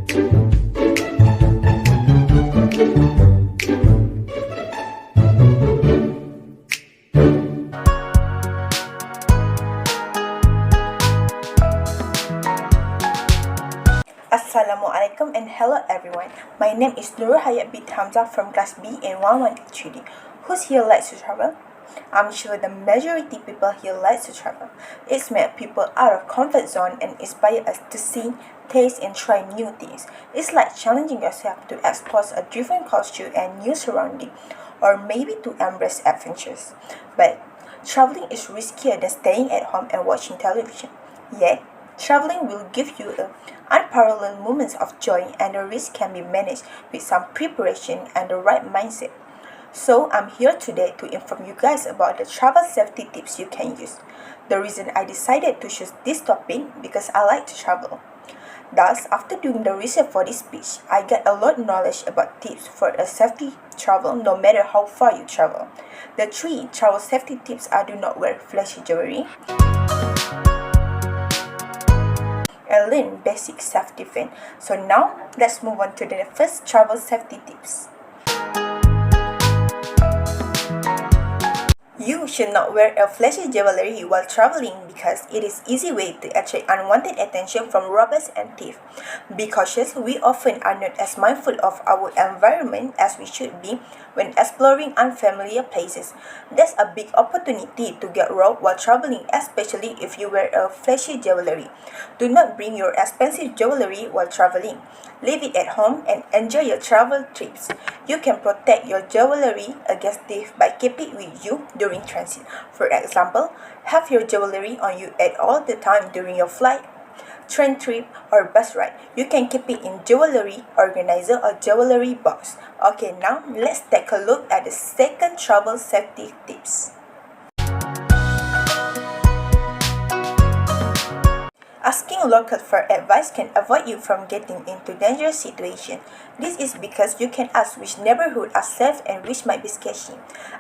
Assalamualaikum and hello everyone. My name is Nurul Hayat Binti Hamzah from class B and 113. Who's here likes to travel? I'm sure the majority people here likes to travel. It's made people out of comfort zone and inspire us to see, taste and try new things. It's like challenging yourself to explore a different culture and new surrounding, or maybe to embrace adventures. But traveling is riskier than staying at home and watching television. Yet, traveling will give you unparalleled moments of joy, and the risk can be managed with some preparation and the right mindset. So I'm here today to inform you guys about the travel safety tips you can use. The reason I decided to choose this topic because I like to travel. Thus, after doing the research for this speech, I get a lot of knowledge about tips for a safety travel no matter how far you travel. The 3 travel safety tips are: do not wear flashy jewelry, and learn basic self-defense. So now, let's move on to the first travel safety tips. You should not wear a flashy jewelry while traveling because it is an easy way to attract unwanted attention from robbers and thieves. Be cautious, we often are not as mindful of our environment as we should be when exploring unfamiliar places. There's a big opportunity to get robbed while traveling, especially if you wear a flashy jewelry. Do not bring your expensive jewelry while traveling. Leave it at home and enjoy your travel trips. You can protect your jewelry against thieves by keeping it with you during transit. For example, have your jewelry on you at all the time during your flight, train trip, or bus ride. You can keep it in jewelry organizer or jewelry box. Okay, now let's take a look at the second travel safety tips. Asking locals for advice can avoid you from getting into dangerous situations. This is because you can ask which neighborhood are safe and which might be sketchy.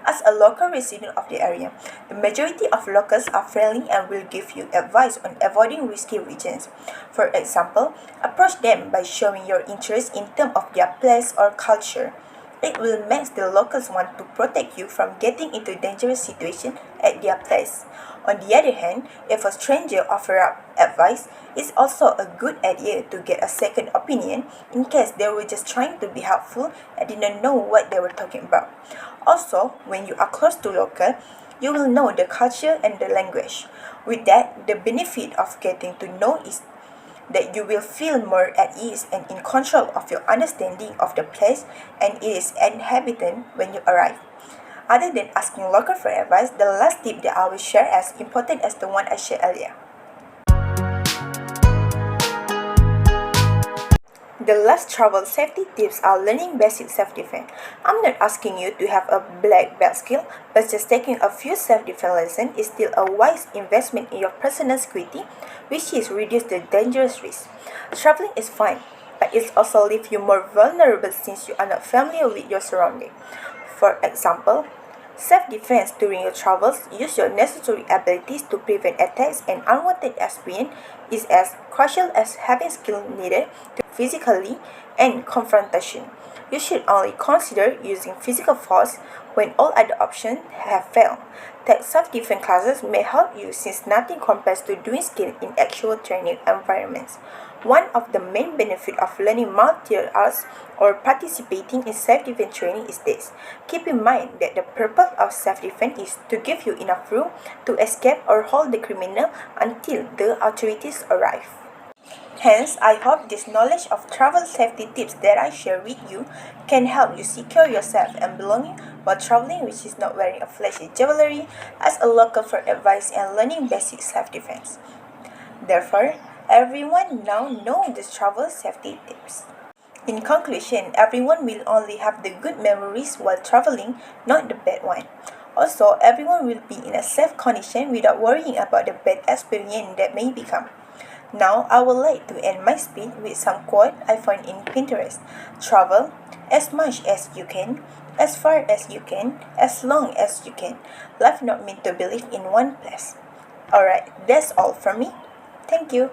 As a local resident of the area, the majority of locals are friendly and will give you advice on avoiding risky regions. For example, approach them by showing your interest in terms of their place or culture. It will make the locals want to protect you from getting into dangerous situations at their place. On the other hand, if a stranger offers up advice, it's also a good idea to get a second opinion in case they were just trying to be helpful and didn't know what they were talking about. Also, when you are close to local, you will know the culture and the language. With that, the benefit of getting to know is that you will feel more at ease and in control of your understanding of the place and its inhabitant when you arrive. Other than asking local for advice, the last tip that I will share as important as the one I shared earlier. The last travel safety tips are learning basic self-defense. I'm not asking you to have a black belt skill, but just taking a few self-defense lessons is still a wise investment in your personal security, which is reduce the dangerous risk. Traveling is fun, but it also leaves you more vulnerable since you are not familiar with your surroundings. For example, self-defense during your travels, use your necessary abilities to prevent attacks, and unwanted experience is as crucial as having skill needed to physically and confrontation. You should only consider using physical force when all other options have failed. Take self-defense classes may help you since nothing compares to doing skill in actual training environments. One of the main benefits of learning martial arts or participating in self-defense training is this. Keep in mind that the purpose of self-defense is to give you enough room to escape or hold the criminal until the authorities arrive. Hence, I hope this knowledge of travel safety tips that I share with you can help you secure yourself and belonging while traveling, which is not wearing a flashy jewelry, as a local for advice and learning basic self-defense. Therefore, everyone now knows the travel safety tips. In conclusion, everyone will only have the good memories while traveling, not the bad one. Also, everyone will be in a safe condition without worrying about the bad experience that may become. Now, I would like to end my speech with some quote I found in Pinterest. Travel as much as you can, as far as you can, as long as you can. Life not meant to be lived in one place. Alright, that's all from me. Thank you.